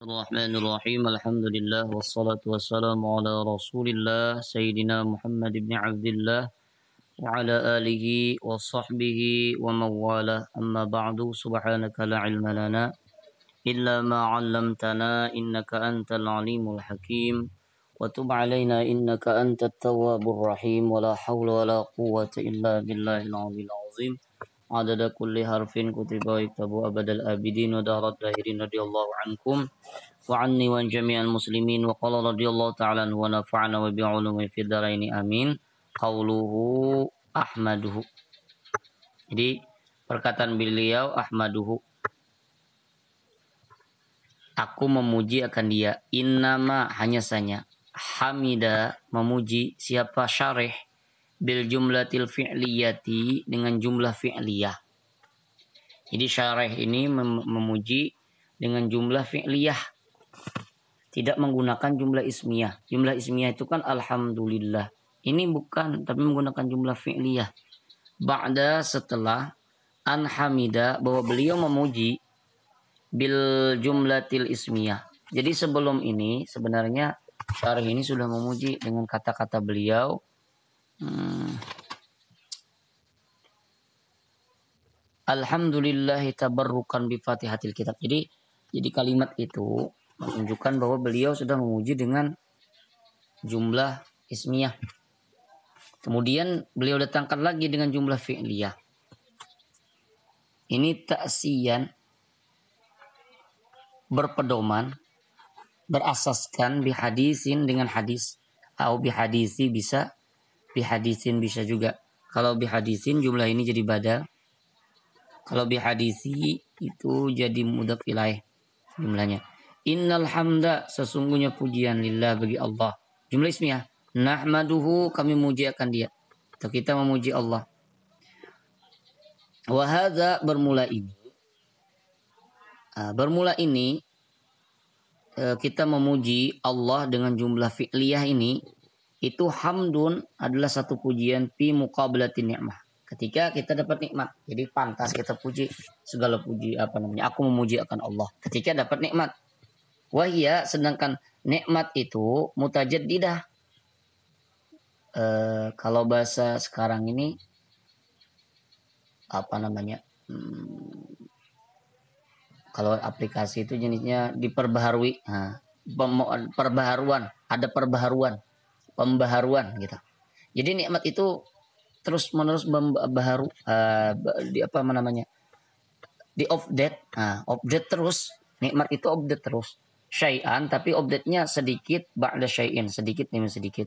الرحمن الرحيم الحمد لله والصلاة والسلام على رسول الله سيدنا محمد بن عبد الله وعلى آله وصحبه ومن والاه أما بعد سبحانك لا علم لنا إلا ما علمتنا إنك أنت العليم الحكيم وتب علينا إنك أنت التواب الرحيم ولا حول ولا قوة إلا بالله العلي العظيم عدد كل حرف كتب ويكتب أبد الآبدين ودار الداهرين رضي الله عنكم وعني وعن جميع المسلمين وقال رضي الله تعالى عنه ونفعنا وبعلومه في الدارين آمين qauluhu ahmaduhu. Jadi perkataan beliau ahmaduhu, aku memuji akan dia. Innama hanya saja, hamida memuji siapa syarih bil jumlatil fi'liyati dengan jumlah fi'liyah. Jadi syarih ini memuji dengan jumlah fi'liyah, tidak menggunakan jumlah ismiyah. Jumlah ismiyah itu kan alhamdulillah. Ini bukan, tapi menggunakan jumlah fi'liyah. Ba'da setelah an hamida bahwa beliau memuji bil jumlatil ismiyah. Jadi sebelum ini sebenarnya syarih ini sudah memuji dengan kata-kata beliau. Alhamdulillahi tabarrukan bi fatihatil kitab. Jadi kalimat itu menunjukkan bahwa beliau sudah memuji dengan jumlah ismiyah. Kemudian beliau datangkan lagi dengan jumlah fi'liyah. Ini ta'siyan, berpedoman, berasaskan bihadisin dengan hadis. Atau bihadisi bisa, bihadisin bisa juga. Kalau bihadisin jumlah ini jadi badal. Kalau bihadisi itu jadi mudhaf ilaih jumlahnya. Innal hamda, sesungguhnya pujian lillah bagi Allah. Jumlah ismiyah. Nahmaduhu, kami memuji akan dia. Atau kita memuji Allah. Wahadha, bermula ini. Kita memuji Allah dengan jumlah fi'liyah ini. Itu hamdun adalah satu pujian fi muqabalati ni'mah. Ketika kita dapat nikmat. Jadi pantas kita puji. Segala puji aku memuji akan Allah. Ketika dapat nikmat. Wahia, sedangkan nikmat itu mutajaddidah. Kalau bahasa sekarang ini kalau aplikasi itu jenisnya diperbaharui. Perbaharuan, ada pembaharuan gitu. Jadi nikmat itu terus menerus baharu, di update. Update terus, nikmat itu update terus. Syai'an, tapi update-nya sedikit ba'da syai'in, sedikit demi sedikit.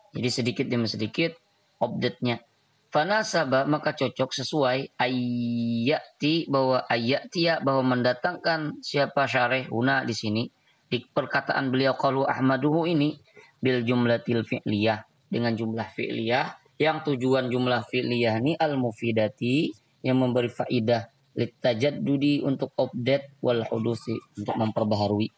Jadi sedikit demi sedikit update-nya. Fanasaba, maka cocok sesuai ayati bahwa mendatangkan siapa syarih huna di sini di perkataan beliau qalu ahmaduhu ini bil jumlatil fi'liyah, dengan jumlah fi'liyah yang tujuan jumlah fi'liyah ini al mufidati, yang memberi faidah, litajaddudi, untuk update, wal hudusi, untuk memperbaharui.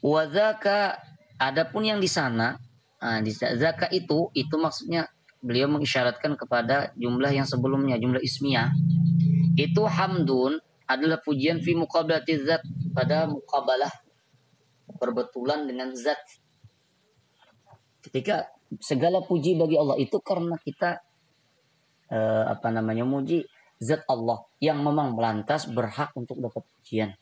Wa dzaka, adapun yang di sana, di zaka itu maksudnya beliau mengisyaratkan kepada jumlah yang sebelumnya, jumlah ismiyah. Itu hamdun adalah pujian fi muqabalati zat, pada muqabalah, berbetulan dengan zat. Ketika segala puji bagi Allah itu karena kita muji zat Allah yang memang melantas berhak untuk dapat pujian.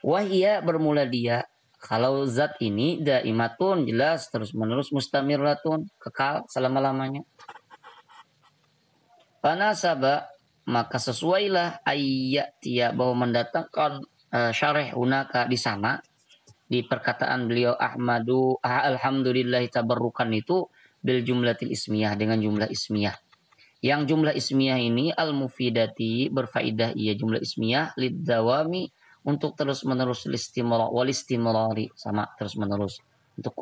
Wahia, bermula dia. Kalau zat ini daimatun, jelas terus menerus, mustamirratun, kekal selama-lamanya. Panasaba, maka sesuailah ayyatia, bahwa mendatangkan syarih hunaka di sana, di perkataan beliau alhamdulillahi tabarrukan itu bil jumlatil ismiyah, dengan jumlah ismiyah. Yang jumlah ismiyah ini al mufidati, berfaidah ia jumlah ismiyah, lid dawami, untuk terus-menerus, walistimrari, sama terus-menerus, untuk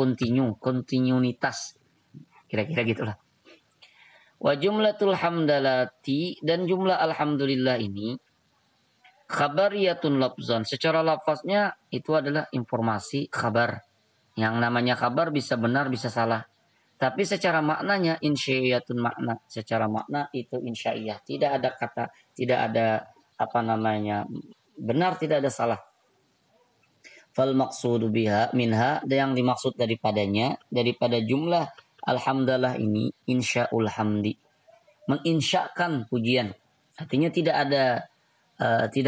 kontinuitas, kira-kira gitulah. Wa jumlatul hamdalati, dan jumlah alhamdulillah ini khabariyatun lafzan, secara lafaznya itu adalah informasi, kabar. Yang namanya kabar bisa benar bisa salah, Tapi secara maknanya insya'iyatun makna. Secara makna itu insya'iyah. Tidak ada kata, tidak ada apa namanya, benar, tidak ada salah. Fal maqsudu biha minha, yang dimaksud daripadanya, daripada jumlah alhamdulillah ini, insya'ul hamdi, menginsyakan pujian. Artinya tidak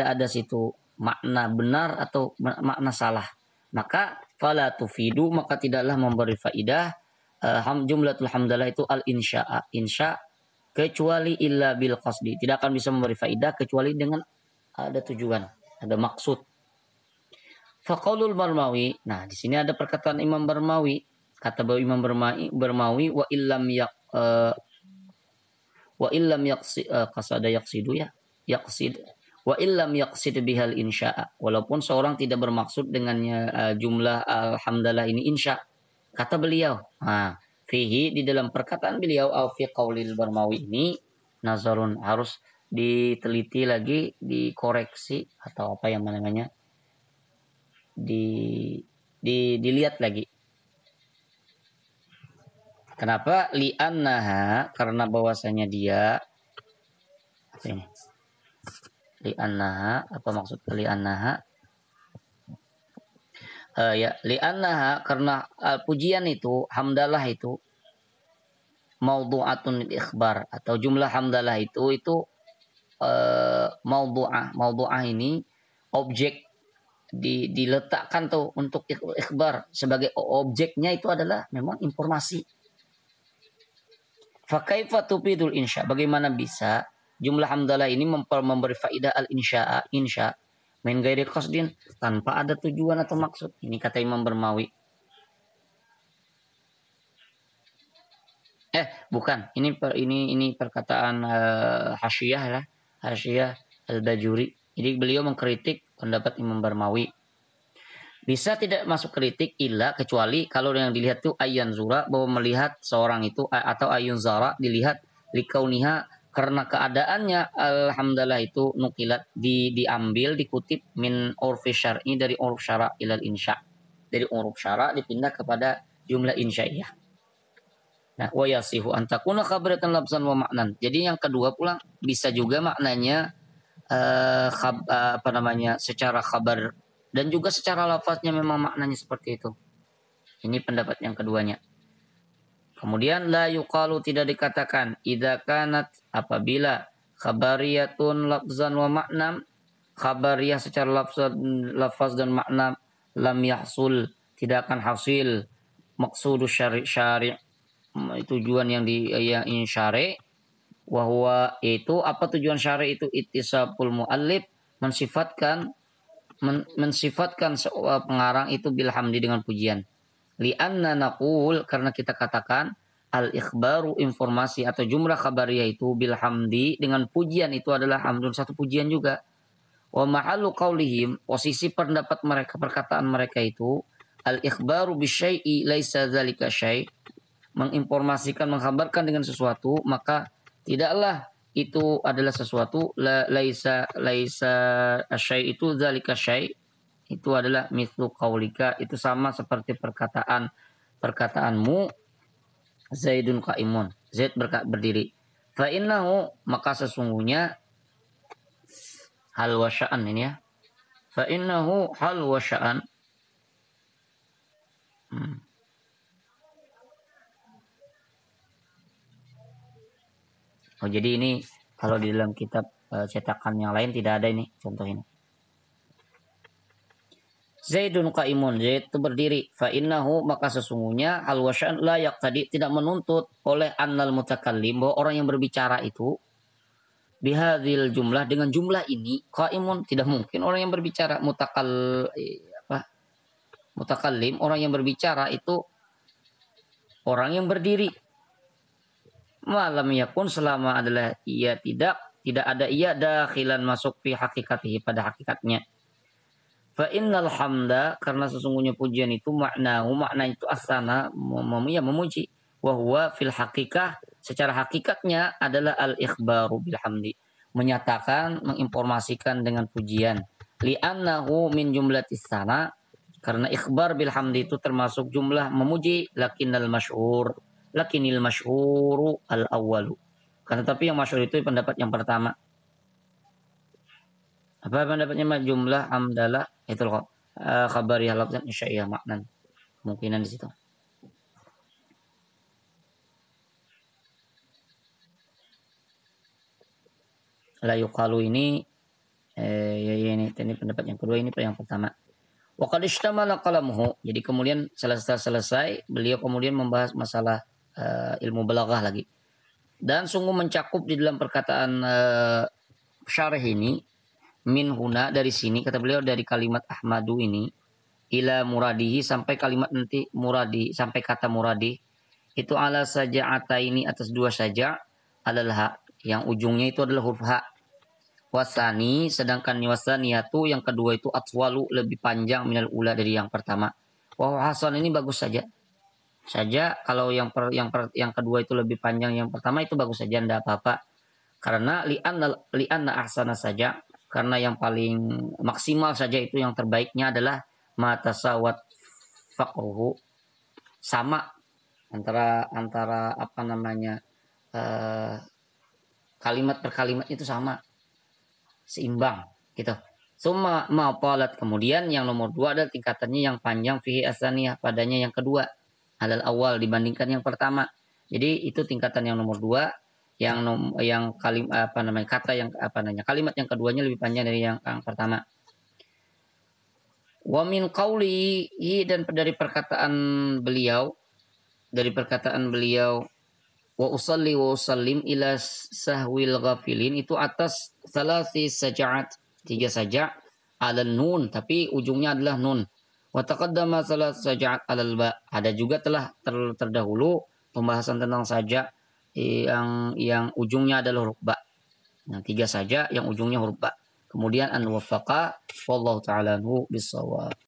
ada situ makna benar atau makna salah. Maka fala tufidu, maka tidaklah memberi faidah jumlatul hamdalah itu al insya'a, insya, kecuali illa bil qasdi, tidak akan bisa memberi faidah kecuali dengan ada tujuan, ada maksud. Faqaulul Barmawi, nah di sini ada perkataan Imam Barmawi, kata Imam Barmawi, wa illam yaqsid qasada yaqsidu ya yaqsid wa illam yaqsid bihal insya'a, walaupun seorang tidak bermaksud dengannya jumlah alhamdulillah ini insya. Kata beliau, nah, fihi, di dalam perkataan beliau, au fi qaulil Barmawi ini, nazarun, harus diteliti lagi, dikoreksi atau apa yang namanya, dilihat lagi. Kenapa? Li'annaha, karena bahwasanya dia apa ini? Li'annaha, apa maksud li'annaha? Ya, li'annaha, karena pujian itu, hamdalah itu maudhu'atun lil ikhbar, atau jumlah hamdalah itu maudhu'ah ini objek, diletakkan tuh untuk ikhbar, sebagai objeknya itu adalah memang informasi. Fa kaifa tufidul insya, bagaimana bisa jumlah hamdalah ini memberi faidah al insya min ghairi qasdin, tanpa ada tujuan atau maksud. Ini kata Imam Barmawi. Bukan, ini perkataan Hasyiyah lah, Hasyiyah Al-Bajuri. Jadi beliau mengkritik pendapat Imam Barmawi. Bisa tidak masuk kritik illa, kecuali kalau yang dilihat itu ayyan zura, bahwa melihat seorang itu, atau ayun zara, dilihat likauniha, karena keadaannya alhamdulillah itu nukilat, diambil, dikutip min urfi syar'i, dari uruf syara' ilal insya, dari uruf syara' dipindah kepada jumlah insya'iyah. Nah, wa yasihu an takuna khabaratan labzan wa maknan. Jadi yang kedua pula bisa juga maknanya secara khabar dan juga secara lafaznya memang maknanya seperti itu. Ini pendapat yang keduanya. Kemudian la yuqalu, tidak dikatakan idza kanat, apabila khabariyatun lafzan wa makna, khabariyah secara lafaz dan makna, lam yahsul, tidak akan hasil maqsudu syari' tujuan yang syari', wahwa itu apa tujuan syari' itu, ittisaful muallif, mensifatkan pengarang itu bilhamdi, dengan pujian. Li'anna naqul, karena kita katakan al-ikhbaru, informasi atau jumlah khabariyah itu, bilhamdi, dengan pujian itu adalah hamdun, satu pujian juga. Wa mahallu qaulihim, posisi pendapat mereka, perkataan mereka itu, al-ikhbaru bisyai'i laisa dzalika syai', menginformasikan, mengkhabarkan dengan sesuatu, maka tidaklah itu adalah sesuatu, laisa syai' itu dzalika syai', itu adalah mithlu qaulika, itu sama seperti perkataanmu, Zaidun qaimun, Zaid berdiri. Fa innahu, maka sesungguhnya, hal wa sya'an ini ya. Fa innahu hal wa sya'an. Oh, jadi ini kalau di dalam kitab cetakan yang lain tidak ada ini contoh ini. Zaidun qaimun, Zaid itu berdiri. Fa innahu, maka sesungguhnya al wasya'an la yaqtadi, tidak menuntut oleh annal mutakallim, bahwa orang yang berbicara itu bihadzil jumlah, dengan jumlah ini, qaimun, tidak mungkin orang yang berbicara mutakallim, orang yang berbicara itu orang yang berdiri. Malam yakun, selama adalah ia tidak ada ia dakhilan, masuk fi hakikatihi, pada hakikatnya. Fa innal hamda, karena sesungguhnya pujian itu makna itu asana, memuji, wa huwa fil hakikah, secara hakikatnya adalah al ikhbaru bil hamdi, menyatakan, menginformasikan dengan pujian. Li'annahu min jumlatis sana, karena ikhbar bil hamdi itu termasuk jumlah memuji, lakinnal masyhur, lakinil masyhuru al-awwalu. Kan tetapi yang masyhur itu pendapat yang pertama. Apa pendapatnya jumlah amdalah itu kok khabariyah lafzan insya'iyah maknan. Kemungkinan di situ. La yuqalu ini ini pendapat yang kedua, ini yang pertama. Wa qad ishtamala qalamuhu. Jadi kemudian selesai beliau kemudian membahas masalah ilmu balaghah lagi. Dan sungguh mencakup di dalam perkataan syarih ini min huna, dari sini kata beliau, dari kalimat ahmadu ini ila muradihi sampai kalimat nanti muradi, sampai kata muradi itu ala saja'ata ini atas dua saja, alal ha yang ujungnya itu adalah huruf ha. Wasani, sedangkan wasaniyatu yang kedua itu atwalu, lebih panjang minal ula, dari yang pertama. Wah hasan, ini bagus saja kalau yang kedua itu lebih panjang yang pertama, itu bagus saja, tidak apa-apa. Karena li'anna ahsana saja, karena yang paling maksimal saja itu yang terbaiknya adalah matasawat faqruhu, sama antara apa namanya kalimat per kalimat itu sama, seimbang gitu. Summa ma'apalat, kemudian yang nomor 2 adalah tingkatannya yang panjang fihi asaniyah, padanya yang kedua, alal awal, dibandingkan yang pertama. Jadi itu tingkatan yang nomor 2, yang kalimat yang keduanya lebih panjang dari yang pertama. Wa min qawlihi, dan dari perkataan beliau wa usalli wa usallim ila sahwil ghafilin, itu atas salasi saja'at, 3 saja, ala nun, tapi ujungnya adalah nun. Wa taqaddama salas saja'at alal ba, ada juga telah terdahulu pembahasan tentang saja yang ujungnya adalah huruf ba. Yang 3 saja yang ujungnya huruf ba. Kemudian an wafaqa wallahu ta'ala anhu bis-shawab.